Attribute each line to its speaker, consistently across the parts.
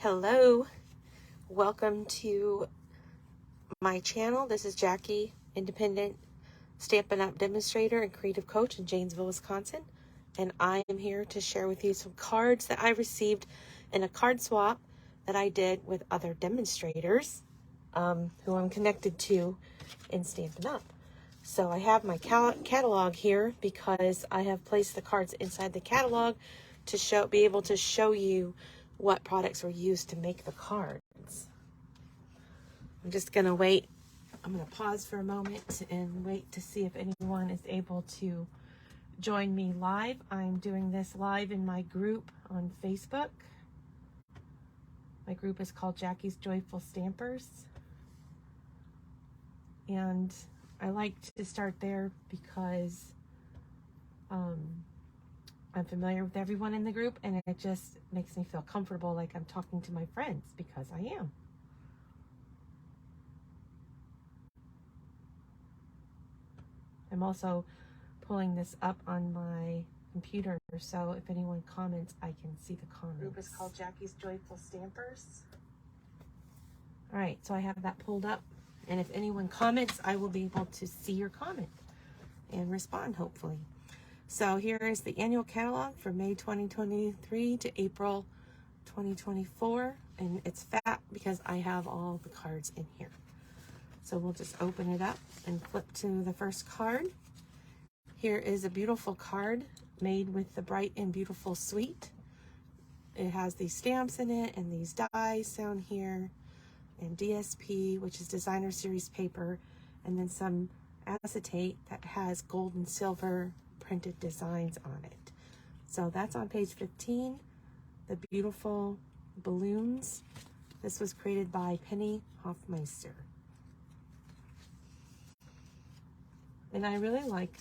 Speaker 1: Hello, welcome to my channel. This is Jackie, independent Stampin' Up! Demonstrator and creative coach in Janesville, Wisconsin. And I am here to share with you some cards that I received in a card swap that I did with other demonstrators who I'm connected to in Stampin' Up! So I have my catalog here because I have placed the cards inside the catalog to be able to show you what products were used to make the cards. I'm just gonna wait. I'm gonna pause for a moment and wait to see if anyone is able to join me live. I'm doing this live in my group on Facebook. My group is called Jackie's Joyful Stampers. And I like to start there because I'm familiar with everyone in the group, and it just makes me feel comfortable, like I'm talking to my friends, because I am. I'm also pulling this up on my computer, so if anyone comments, I can see the comments. The group is called Jackie's Joyful Stampers. All right, so I have that pulled up, and if anyone comments, I will be able to see your comment and respond, hopefully. So here is the annual catalog for May 2023 to April 2024, and it's fat because I have all the cards in here. So we'll just open it up and flip to the first card. Here is a beautiful card made with the Bright and Beautiful Suite. It has these stamps in it and these dies down here, and DSP, which is designer series paper, and then some acetate that has gold and silver printed designs on it. So that's on page 15. The beautiful balloons. This was created by Penny Hoffmeister. And I really like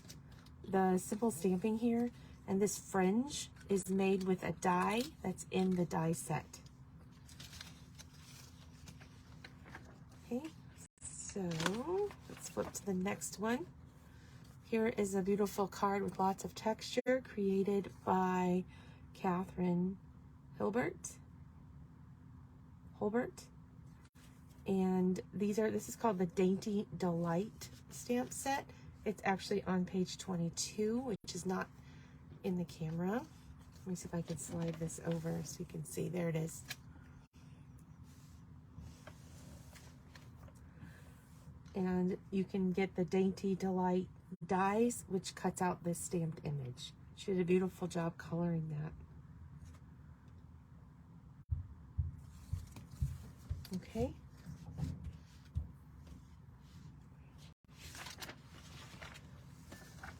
Speaker 1: the simple stamping here, and this fringe is made with a die that's in the die set. Okay, so let's flip to the next one. Here is a beautiful card with lots of texture created by Catherine Holbert. And this is called the Dainty Delight stamp set. It's actually on page 22, which is not in the camera. Let me see if I can slide this over so you can see. There it is. And you can get the Dainty Delight dies, which cuts out this stamped image. She did a beautiful job coloring that. Okay.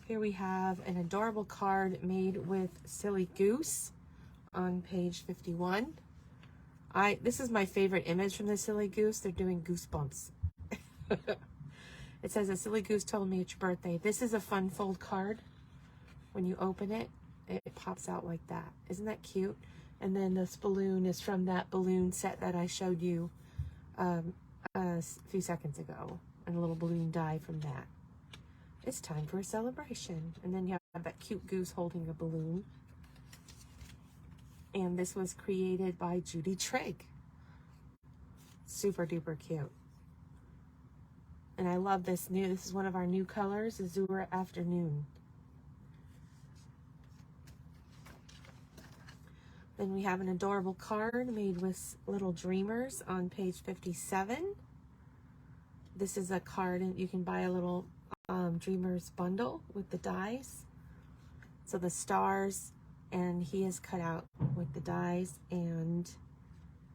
Speaker 1: Here we have an adorable card made with Silly Goose on page 51. This is my favorite image from the Silly Goose. They're doing goosebumps. It says, "A silly goose told me it's your birthday." This is a fun fold card. When you open it, it pops out like that. Isn't that cute? And then this balloon is from that balloon set that I showed you a few seconds ago. And a little balloon die from that. It's time for a celebration. And then you have that cute goose holding a balloon. And this was created by Judy Trigg. Super duper cute. And I love this is one of our new colors, Azure Afternoon. Then we have an adorable card made with little dreamers on page 57. This is a card, and you can buy a little dreamers bundle with the dies. So the stars, and he is cut out with the dies, and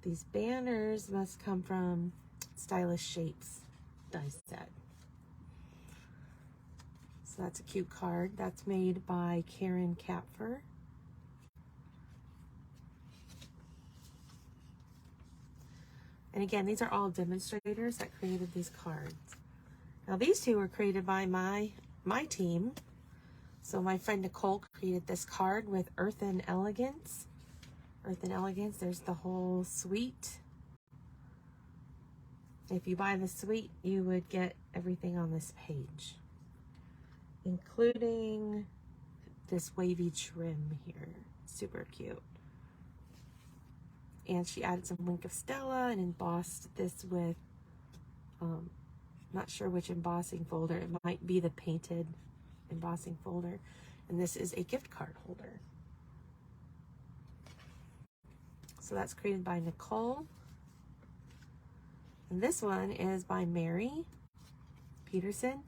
Speaker 1: these banners must come from Stylish Shapes die set. So that's a cute card. That's made by Karen Kapfer. And again, these are all demonstrators that created these cards. Now these two were created by my team. So my friend Nicole created this card with Earth and Elegance. Earth and Elegance, there's the whole suite. If you buy the suite, you would get everything on this page, including this wavy trim here. Super cute. And she added some Wink of Stella and embossed this with, not sure which embossing folder. It might be the painted embossing folder. And this is a gift card holder. So that's created by Nicole. And this one is by Mary Peterson.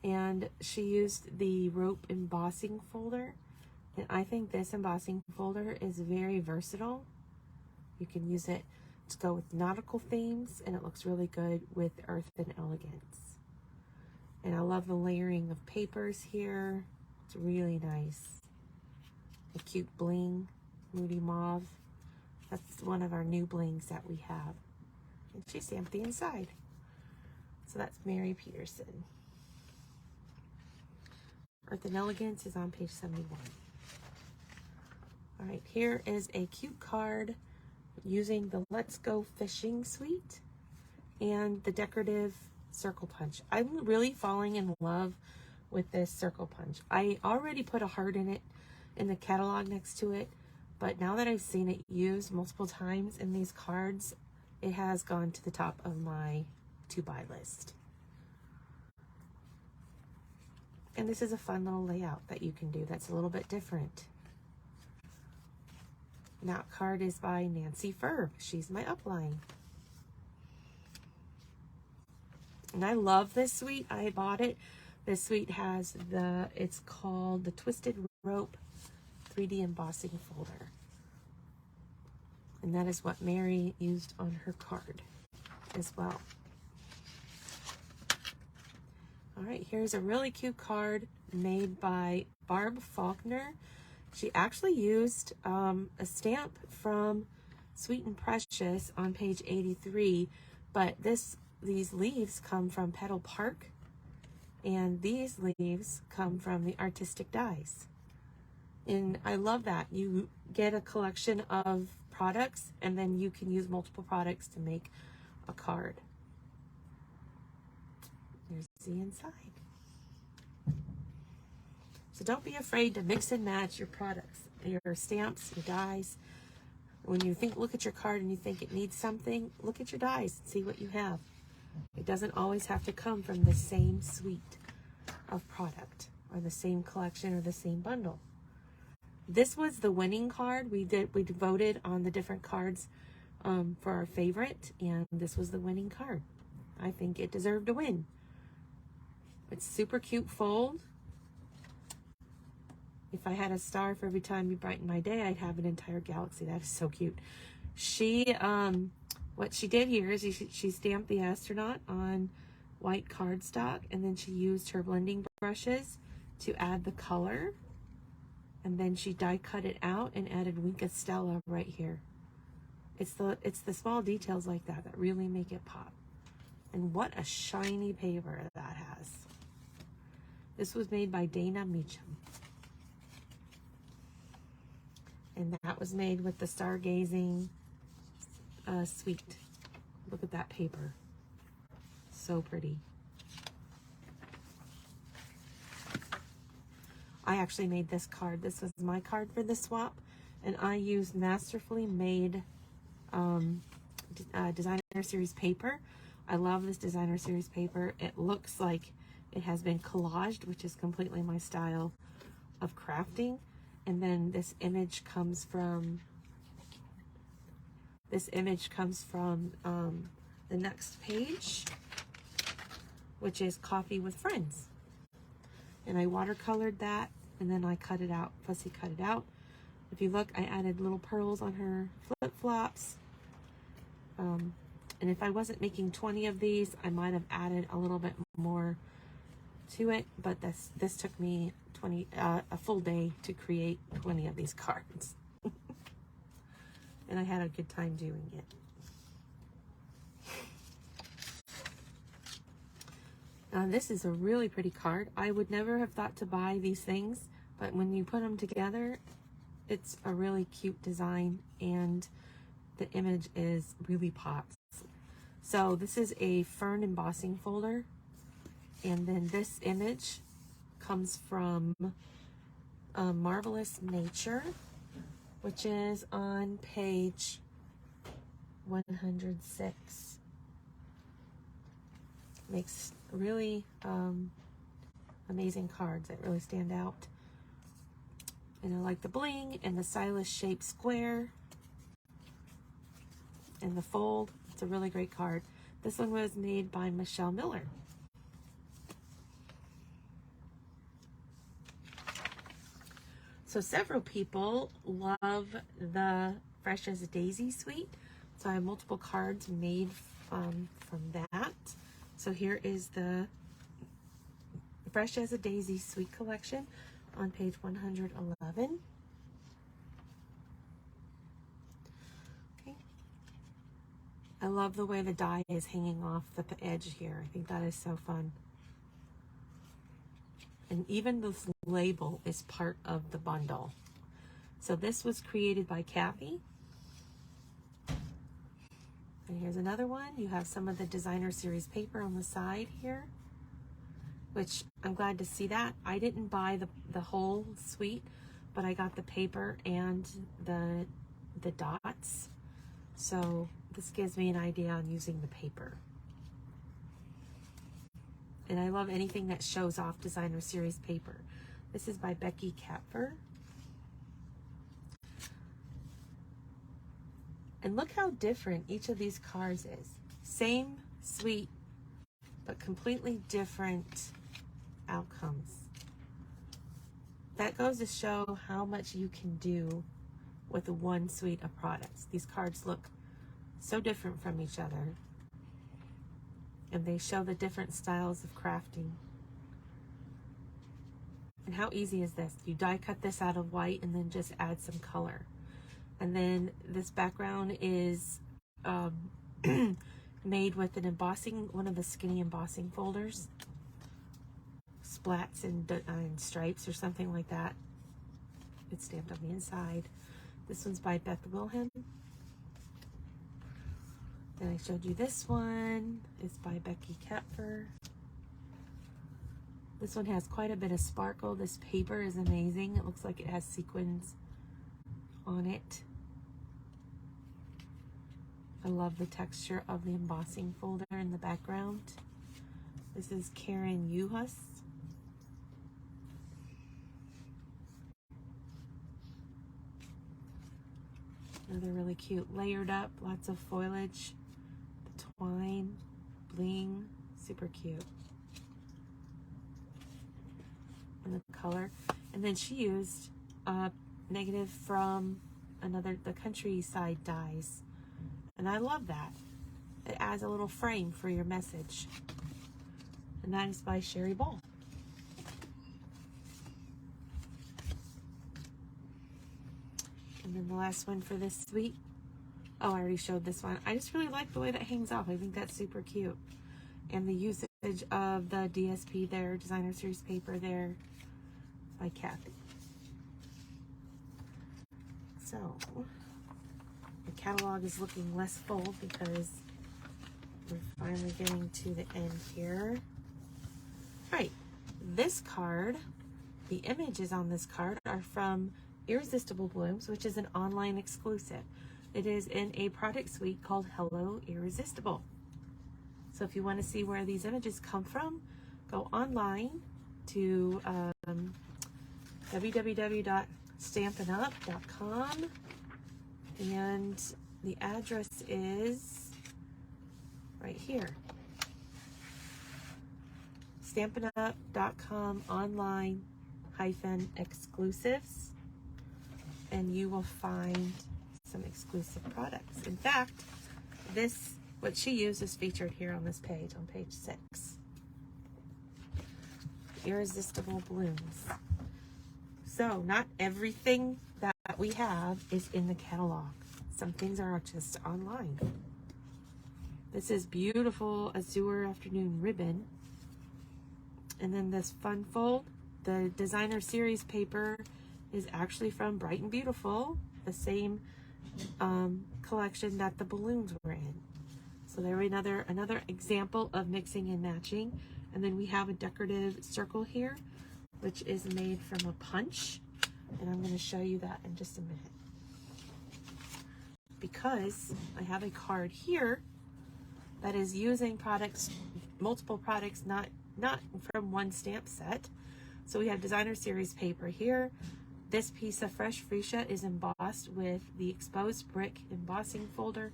Speaker 1: And she used the rope embossing folder. And I think this embossing folder is very versatile. You can use it to go with nautical themes, and it looks really good with earth and elegance. And I love the layering of papers here. It's really nice. A cute bling, Moody Mauve. That's one of our new blings that we have. And she stamped the inside. So that's Mary Peterson. Earth and Elegance is on page 71. All right, here is a cute card using the Let's Go Fishing suite and the decorative circle punch. I'm really falling in love with this circle punch. I already put a heart in it in the catalog next to it, but now that I've seen it used multiple times in these cards, it has gone to the top of my to-buy list. And this is a fun little layout that you can do that's a little bit different. And that card is by Nancy Ferb. She's my upline. And I love this suite. I bought it. This suite has it's called the Twisted Rope 3D embossing folder. And that is what Mary used on her card as well. All right, here's a really cute card made by Barb Faulkner. She actually used a stamp from Sweet and Precious on page 83, but these leaves come from Petal Park, and these leaves come from the Artistic Dies. And I love that. You get a collection of products, and then you can use multiple products to make a card. Here's the inside. So don't be afraid to mix and match your products, your stamps, your dies. When you look at your card and you think it needs something, look at your dies and see what you have. It doesn't always have to come from the same suite of product or the same collection or the same bundle. This was the winning card. We voted on the different cards for our favorite, and this was the winning card. I think it deserved a win. It's super cute fold. If I had a star for every time you brighten my day, I'd have an entire galaxy. That is so cute. What she did here is she stamped the astronaut on white cardstock, and then she used her blending brushes to add the color. And then she die cut it out and added Wink of Stella right here. It's the small details like that that really make it pop. And what a shiny paper that has. This was made by Dana Meacham. And that was made with the Stargazing suite. Look at that paper. So pretty. I actually made this card. This was my card for the swap. And I used masterfully made designer series paper. I love this designer series paper. It looks like it has been collaged, which is completely my style of crafting. And then this image comes from the next page, which is Coffee with Friends. And I watercolored that, and then I cut it out, fussy cut it out. If you look, I added little pearls on her flip-flops. And if I wasn't making 20 of these, I might have added a little bit more to it, but this took me a full day to create 20 of these cards. And I had a good time doing it. Now this is a really pretty card. I would never have thought to buy these things, but when you put them together, it's a really cute design, and the image really pops. So this is a fern embossing folder, and then this image comes from Marvelous Nature, which is on page 106. Makes really amazing cards that really stand out. And I like the bling and the stylish shaped square and the fold. It's a really great card. This one was made by Michelle Miller. So several people love the Fresh as a Daisy suite. So I have multiple cards made from that. So here is the Fresh as a Daisy suite collection on page 111. Okay. I love the way the die is hanging off the edge here. I think that is so fun. And even this label is part of the bundle. So this was created by Kathy. And here's another one. You have some of the designer series paper on the side here, which I'm glad to see that. I didn't buy the whole suite, but I got the paper and the dots. So this gives me an idea on using the paper. And I love anything that shows off designer series paper. This is by Becky Kapfer. And look how different each of these cards is. Same suite, but completely different outcomes. That goes to show how much you can do with one suite of products. These cards look so different from each other. And they show the different styles of crafting. And how easy is this? You die cut this out of white and then just add some color. And then this background is made with an embossing, one of the skinny embossing folders. Splats and stripes or something like that. It's stamped on the inside. This one's by Beth Wilhelm. Then I showed you this one. It's by Becky Kapfer. This one has quite a bit of sparkle. This paper is amazing. It looks like it has sequins on it. I love the texture of the embossing folder in the background. This is Karen Uhus. Another really cute layered up, lots of foliage, the twine, bling, super cute. And the color. And then she used negative from the countryside dies. And I love that. It adds a little frame for your message. And that is by Sherry Ball. And then the last one for this suite. Oh, I already showed this one. I just really like the way that hangs off. I think that's super cute. And the usage of the DSP there, designer series paper there, by Kathy. So, the catalog is looking less full because we're finally getting to the end here. All right, this card, the images on this card are from Irresistible Blooms, which is an online exclusive. It is in a product suite called Hello Irresistible. So if you want to see where these images come from, go online to www.stampinup.com, and the address is right here. Stampinup.com online-exclusives, and you will find some exclusive products. In fact, what she used is featured here on this page, on page 6. Irresistible Blooms. So not everything that we have is in the catalog. Some things are just online. This is beautiful Azure Afternoon ribbon. And then this fun fold, the designer series paper is actually from Bright and Beautiful, the same collection that the balloons were in. So there another example of mixing and matching. And then we have a decorative circle here, which is made from a punch. And I'm going to show you that in just a minute. because I have a card here that is using products, multiple products, not from one stamp set. So we have designer series paper here. This piece of fresh freesia is embossed with the exposed brick embossing folder.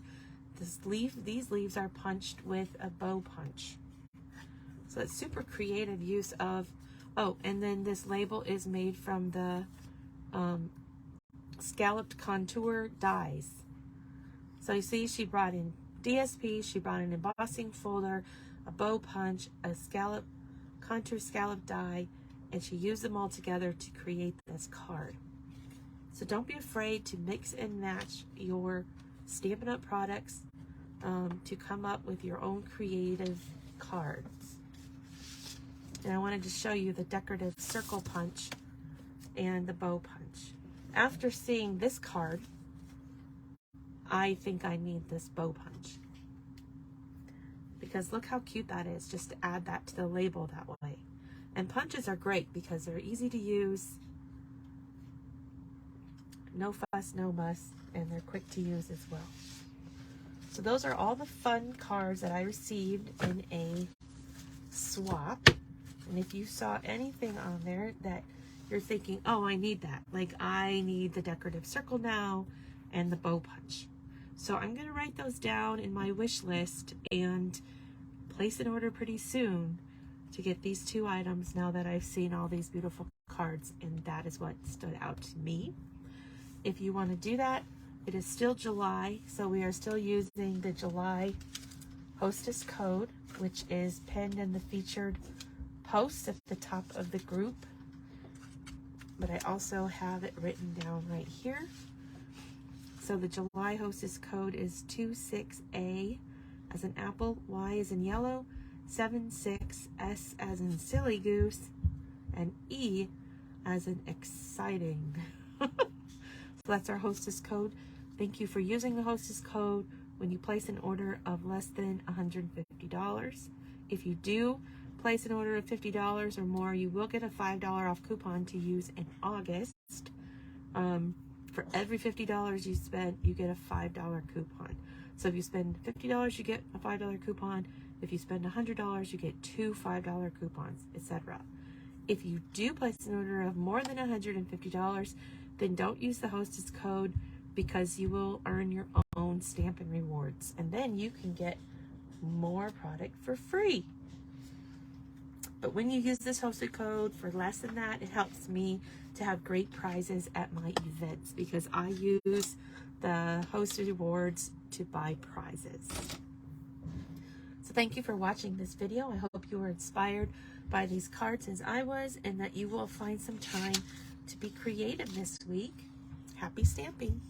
Speaker 1: These leaves are punched with a bow punch. So it's super creative use of, oh, and then this label is made from the scalloped contour dies. So you see she brought in DSP, she brought an embossing folder, a bow punch, a contour scallop die, and she used them all together to create this card. So don't be afraid to mix and match your Stampin' Up! Products to come up with your own creative cards. And I wanted to show you the decorative circle punch and the bow punch. After seeing this card, I think I need this bow punch. Because look how cute that is, just to add that to the label that way. And punches are great because they're easy to use, no fuss, no muss, and they're quick to use as well. So those are all the fun cards that I received in a swap. And if you saw anything on there that you're thinking, oh, I need that, like I need the decorative circle now and the bow punch. So I'm going to write those down in my wish list and place an order pretty soon to get these two items now that I've seen all these beautiful cards, and that is what stood out to me. If you want to do that, it is still July, so we are still using the July hostess code, which is pinned in the featured post at the top of the group. But I also have it written down right here. So the July hostess code is 26A as in apple, Y as in yellow, 76, S as in silly goose, and E as in exciting. So that's our hostess code. Thank you for using the hostess code when you place an order of less than $150. If you do place an order of $50 or more, you will get a $5 off coupon to use in August. For every $50 you spend, you get a $5 coupon. So if you spend $50, you get a $5 coupon. If you spend $100, you get two $5 coupons, etc. If you do place an order of more than $150, then don't use the hostess code because you will earn your own Stampin' Rewards. And then you can get more product for free. But when you use this hosted code for less than that, it helps me to have great prizes at my events because I use the hosted rewards to buy prizes. So thank you for watching this video. I hope you were inspired by these cards as I was, and that you will find some time to be creative this week. Happy stamping!